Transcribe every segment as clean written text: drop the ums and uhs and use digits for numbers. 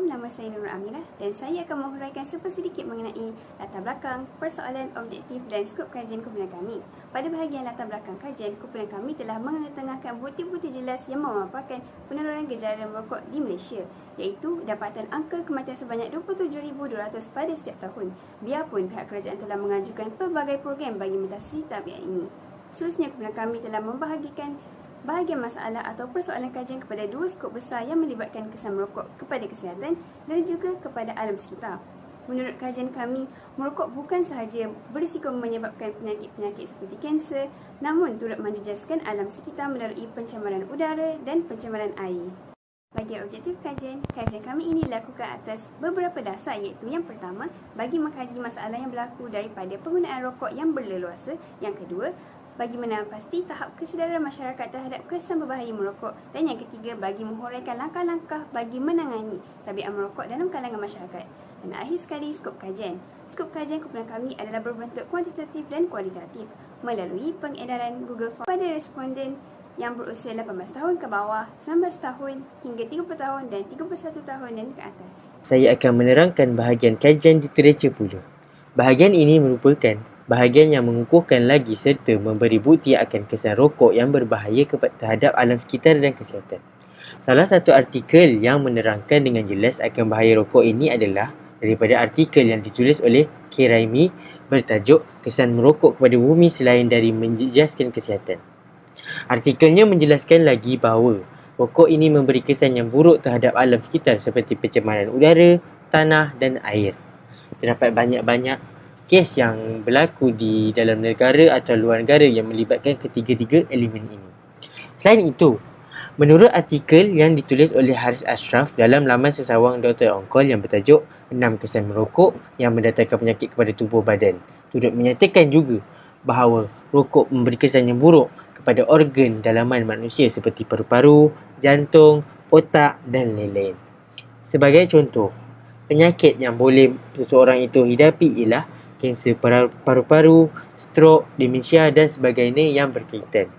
Assalamualaikum, nama saya Nurul Amirah dan saya akan menghuraikan sedikit mengenai latar belakang, persoalan, objektif dan skop kajian kumpulan kami. Pada bahagian latar belakang kajian, kumpulan kami telah mengetengahkan bukti-bukti jelas yang memaparkan penurunan gejala merokok di Malaysia, iaitu dapatan angka kematian sebanyak 27,200 pada setiap tahun. Biarpun pihak kerajaan telah mengajukan pelbagai program bagi mengatasi tabiat ini. Seterusnya, kumpulan kami telah membahagikan bahagian masalah atau persoalan kajian kepada dua skop besar yang melibatkan kesan merokok kepada kesihatan dan juga kepada alam sekitar. Menurut kajian kami, merokok bukan sahaja berisiko menyebabkan penyakit-penyakit seperti kanser, namun turut menjejaskan alam sekitar melalui pencemaran udara dan pencemaran air. Bagi objektif kajian kami ini dilakukan atas beberapa dasar, iaitu yang pertama, bagi mengkaji masalah yang berlaku daripada penggunaan rokok yang berleluasa. Yang kedua, bagi mengenal pasti tahap kesedaran masyarakat terhadap kesan berbahaya merokok. Dan yang ketiga, bagi menghuraikan langkah-langkah bagi menangani tabiat merokok dalam kalangan masyarakat. Dan akhir sekali, skop kajian. Skop kajian kumpulan kami adalah berbentuk kuantitatif dan kualitatif melalui pengedaran Google Form pada responden yang berusia 18 tahun ke bawah, 19 tahun hingga 30 tahun dan 31 tahun dan ke atas. Saya akan menerangkan bahagian kajian literatur pula. Bahagian ini merupakan bahagian yang mengukuhkan lagi serta memberi bukti akan kesan rokok yang berbahaya terhadap alam sekitar dan kesihatan. Salah satu artikel yang menerangkan dengan jelas akan bahaya rokok ini adalah daripada artikel yang ditulis oleh K. Raimi bertajuk Kesan Merokok kepada Bumi Selain dari Menjejaskan Kesihatan. Artikelnya menjelaskan lagi bahawa rokok ini memberi kesan yang buruk terhadap alam sekitar seperti pencemaran udara, tanah dan air. Terdapat banyak-banyak kes yang berlaku di dalam negara atau luar negara yang melibatkan ketiga-tiga elemen ini. Selain itu, menurut artikel yang ditulis oleh Haris Ashraf dalam laman sesawang Dr. Ongkol yang bertajuk 6 Kesan Merokok yang Mendatangkan Penyakit kepada Tubuh Badan, turut menyatakan juga bahawa rokok memberi kesan yang buruk kepada organ dalaman manusia seperti paru-paru, jantung, otak dan lain-lain. Sebagai contoh, penyakit yang boleh seseorang itu hidapi ialah kanser paru-paru, strok, demensia dan sebagainya yang berkaitan.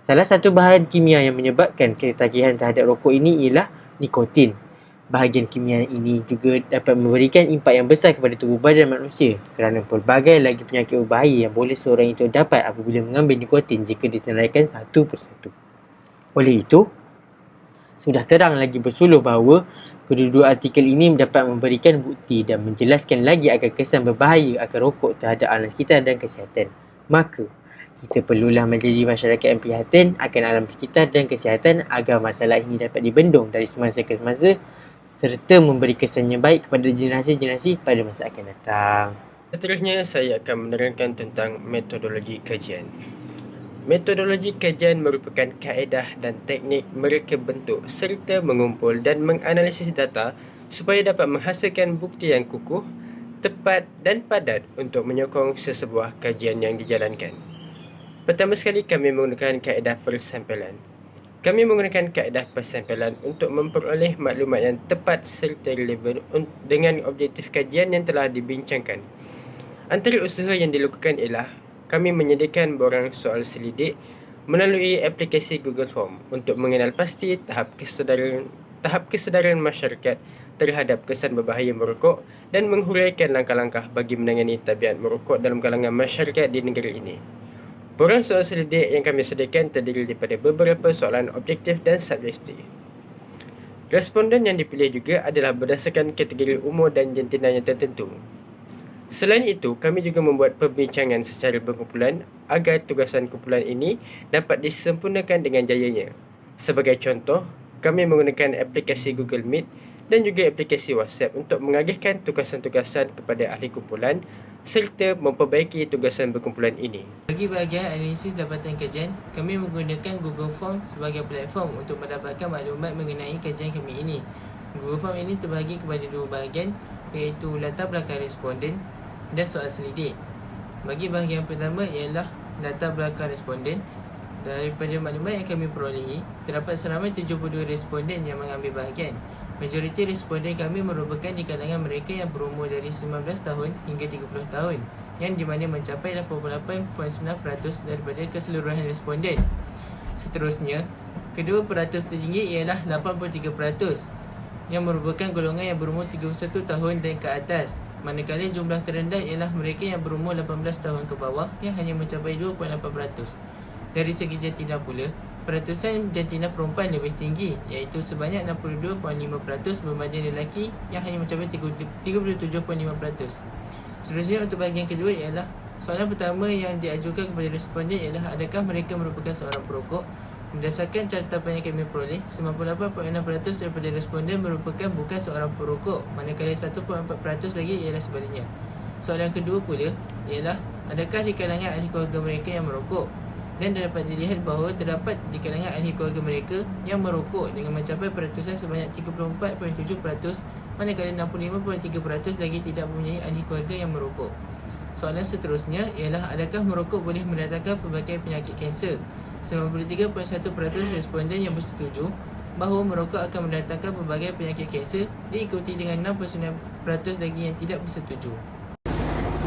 Salah satu bahan kimia yang menyebabkan ketagihan terhadap rokok ini ialah nikotin. Bahagian kimia ini juga dapat memberikan impak yang besar kepada tubuh badan manusia kerana pelbagai lagi penyakit berbahaya yang boleh seorang itu dapat apabila mengambil nikotin jika disenaraikan satu persatu. Oleh itu, sudah terang lagi bersuluh bahawa kedua-dua artikel ini dapat memberikan bukti dan menjelaskan lagi akan kesan berbahaya akan rokok terhadap alam sekitar dan kesihatan. Maka, kita perlulah menjadi masyarakat yang prihatin akan alam sekitar dan kesihatan agar masalah ini dapat dibendung dari semasa ke semasa serta memberi kesan yang baik kepada generasi-generasi pada masa akan datang. Seterusnya, saya akan menerangkan tentang metodologi kajian. Metodologi kajian merupakan kaedah dan teknik mereka bentuk serta mengumpul dan menganalisis data supaya dapat menghasilkan bukti yang kukuh, tepat dan padat untuk menyokong sesebuah kajian yang dijalankan. Pertama sekali, kami menggunakan kaedah persampelan. Kami menggunakan kaedah persampelan untuk memperoleh maklumat yang tepat serta relevan dengan objektif kajian yang telah dibincangkan. Antara usaha yang dilakukan ialah kami menyediakan borang soal selidik melalui aplikasi Google Form untuk mengenal pasti tahap kesedaran masyarakat terhadap kesan berbahaya merokok dan menghuraikan langkah-langkah bagi menangani tabiat merokok dalam kalangan masyarakat di negara ini. Borang soal selidik yang kami sediakan terdiri daripada beberapa soalan objektif dan subjektif. Responden yang dipilih juga adalah berdasarkan kategori umur dan jantina yang tertentu. Selain itu, kami juga membuat perbincangan secara berkumpulan agar tugasan kumpulan ini dapat disempurnakan dengan jayanya. Sebagai contoh, kami menggunakan aplikasi Google Meet dan juga aplikasi WhatsApp untuk mengagihkan tugasan-tugasan kepada ahli kumpulan serta memperbaiki tugasan berkumpulan ini. Bagi bahagian analisis dapatan kajian, kami menggunakan Google Form sebagai platform untuk mendapatkan maklumat mengenai kajian kami ini. Google Form ini terbahagi kepada dua bahagian, iaitu latar belakang responden dan soal selidik. Bagi bahagian pertama ialah latar belakang responden. Daripada maklumat yang kami perolehi, terdapat seramai 72 responden yang mengambil bahagian. Majoriti responden kami merupakan di kalangan mereka yang berumur dari 19 tahun hingga 30 tahun, yang di mana mencapai 88.9% daripada keseluruhan responden. Seterusnya, kedua peratus tertinggi ialah 83%. yang merupakan golongan yang berumur 31 tahun dan ke atas. Manakala jumlah terendah ialah mereka yang berumur 18 tahun ke bawah yang hanya mencapai 2.8%. Dari segi jantina pula, peratusan jantina perempuan lebih tinggi iaitu sebanyak 62.5% berbanding lelaki yang hanya mencapai 37.5%. Seterusnya untuk bahagian kedua ialah soalan pertama yang diajukan kepada responden ialah adakah mereka merupakan seorang perokok? Berdasarkan catatan yang kami peroleh, 98.6% daripada responden merupakan bukan seorang perokok, manakala 1.4% lagi ialah sebaliknya. Soalan kedua pula ialah adakah di kalangan ahli keluarga mereka yang merokok? Dan dapat dilihat bahawa terdapat di kalangan ahli keluarga mereka yang merokok dengan mencapai peratusan sebanyak 34.7%, manakala 65.3% lagi tidak mempunyai ahli keluarga yang merokok. Soalan seterusnya ialah adakah merokok boleh mendatangkan pelbagai penyakit kanser? 93.1% responden yang bersetuju bahawa merokok akan mendatangkan pelbagai penyakit kanser, diikuti dengan 6.9% lagi yang tidak bersetuju.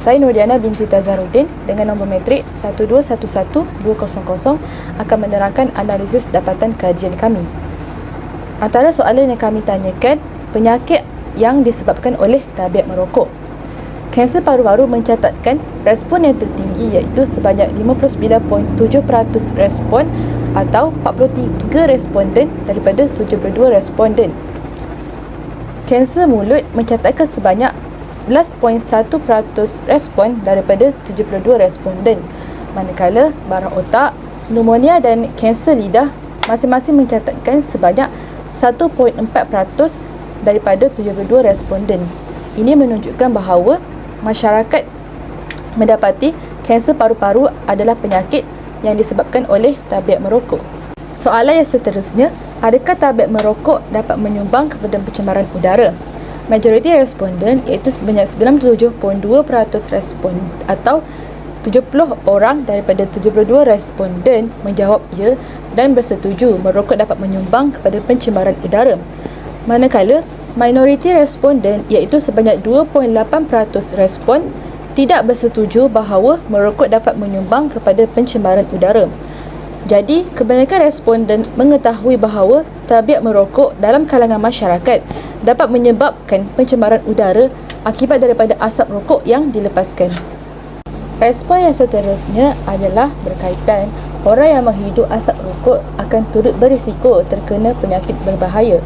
Saya Nurdiana binti Tazarudin dengan nombor metrik 1211200 akan menerangkan analisis dapatan kajian kami. Antara soalan yang kami tanyakan, penyakit yang disebabkan oleh tabiat merokok. Kanser paru-paru mencatatkan respon yang tertinggi iaitu sebanyak 59.7% respon atau 43 responden daripada 72 responden. Kanser mulut mencatatkan sebanyak 11.1% respon daripada 72 responden. Manakala barang otak, pneumonia dan kanser lidah masing-masing mencatatkan sebanyak 1.4% daripada 72 responden. Ini menunjukkan bahawa masyarakat mendapati kanser paru-paru adalah penyakit yang disebabkan oleh tabiat merokok. Soalan yang seterusnya, adakah tabiat merokok dapat menyumbang kepada pencemaran udara? Majoriti responden iaitu sebanyak 97.2% respon atau 70 orang daripada 72 responden menjawab ya dan bersetuju merokok dapat menyumbang kepada pencemaran udara. Manakala minoriti responden iaitu sebanyak 2.8% respon tidak bersetuju bahawa merokok dapat menyumbang kepada pencemaran udara. Jadi, kebanyakan responden mengetahui bahawa tabiat merokok dalam kalangan masyarakat dapat menyebabkan pencemaran udara akibat daripada asap rokok yang dilepaskan. Respon yang seterusnya adalah berkaitan orang yang menghidup asap rokok akan turut berisiko terkena penyakit berbahaya.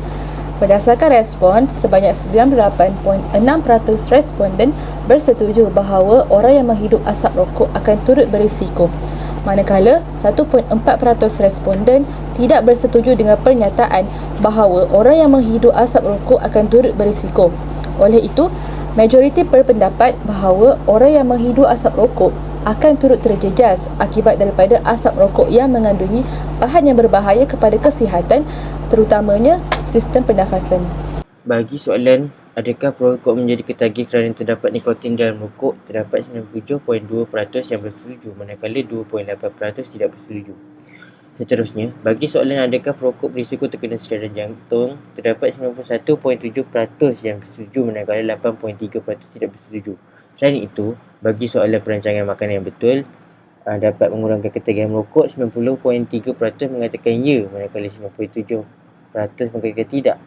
Berdasarkan respon, sebanyak 98.6% responden bersetuju bahawa orang yang menghidup asap rokok akan turut berisiko. Manakala 1.4% responden tidak bersetuju dengan pernyataan bahawa orang yang menghidup asap rokok akan turut berisiko. Oleh itu, majoriti berpendapat bahawa orang yang menghidup asap rokok akan turut terjejas akibat daripada asap rokok yang mengandungi bahan yang berbahaya kepada kesihatan, terutamanya sistem pernafasan. Bagi soalan, adakah perokok menjadi ketagih kerana terdapat nikotin dalam rokok? Terdapat 97.2% yang bersetuju, manakala 2.8% tidak bersetuju. Seterusnya, bagi soalan adakah perokok berisiko terkena serangan jantung? Terdapat 91.7% yang bersetuju, manakala 8.3% tidak bersetuju. Selain itu, bagi soalan perancangan makanan yang betul, dapat mengurangkan ketagihan merokok, 90.3% mengatakan ya, manakala 97% mengatakan tidak.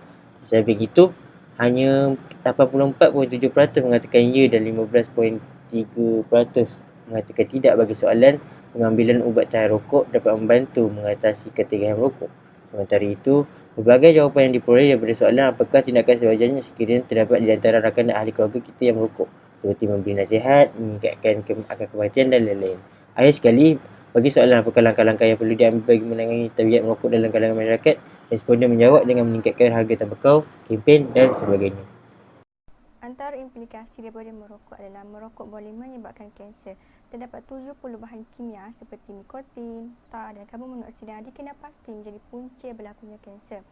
Samping itu, hanya 84.7% mengatakan ya dan 15.3% mengatakan tidak bagi soalan pengambilan ubat tahan rokok dapat membantu mengatasi ketagihan rokok. Sementara itu, berbagai jawapan yang diperoleh daripada soalan apakah tindakan sewajarnya sekiranya terdapat di antara rakan ahli keluarga kita yang merokok, seperti memberi nasihat, meningkatkan angka kematian dan lain-lain. Akhir sekali, bagi soalan apakah langkah-langkah yang perlu diambil bagi menangani tabiat merokok dalam kalangan masyarakat, responden menjawab dengan meningkatkan harga tembakau, kempen dan sebagainya. Antara implikasi daripada merokok adalah merokok boleh menyebabkan kanser. Terdapat 70 bahan kimia seperti nikotin, tar dan karbon monoksida yang dikenal pasti menjadi punca berlakunya kanser.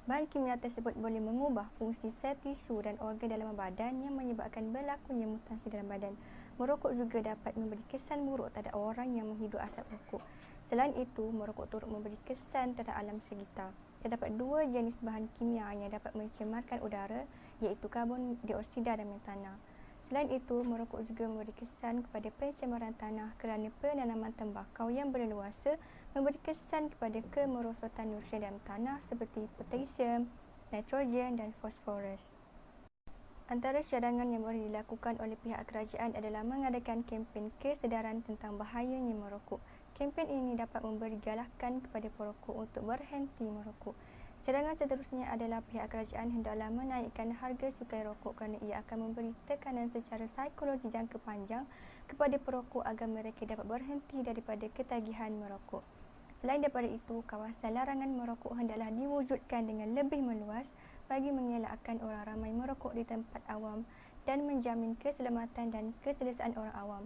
Bahan kimia tersebut boleh mengubah fungsi sel tisu dan organ dalam badan yang menyebabkan berlakunya mutasi dalam badan. Merokok juga dapat memberi kesan buruk terhadap orang yang menghidup asap rokok. Selain itu, merokok turut memberi kesan terhadap alam sekitar. Terdapat dua jenis bahan kimia yang dapat mencemarkan udara, iaitu karbon dioksida dan metana. Selain itu, merokok juga memberi kesan kepada pencemaran tanah kerana penanaman tembakau yang berleluasa memberi kesan kepada kemerosotan nutrien dalam tanah seperti potasium, nitrogen dan fosforus. Antara cadangan yang boleh dilakukan oleh pihak kerajaan adalah mengadakan kempen kesedaran tentang bahayanya merokok. Kempen ini dapat memberi galakan kepada perokok untuk berhenti merokok. Cadangan seterusnya adalah pihak kerajaan hendaklah menaikkan harga cukai rokok kerana ia akan memberi tekanan secara psikologi jangka panjang kepada perokok agar mereka dapat berhenti daripada ketagihan merokok. Selain daripada itu, kawasan larangan merokok hendaklah diwujudkan dengan lebih meluas bagi mengelakkan orang ramai merokok di tempat awam dan menjamin keselamatan dan keselesaan orang awam.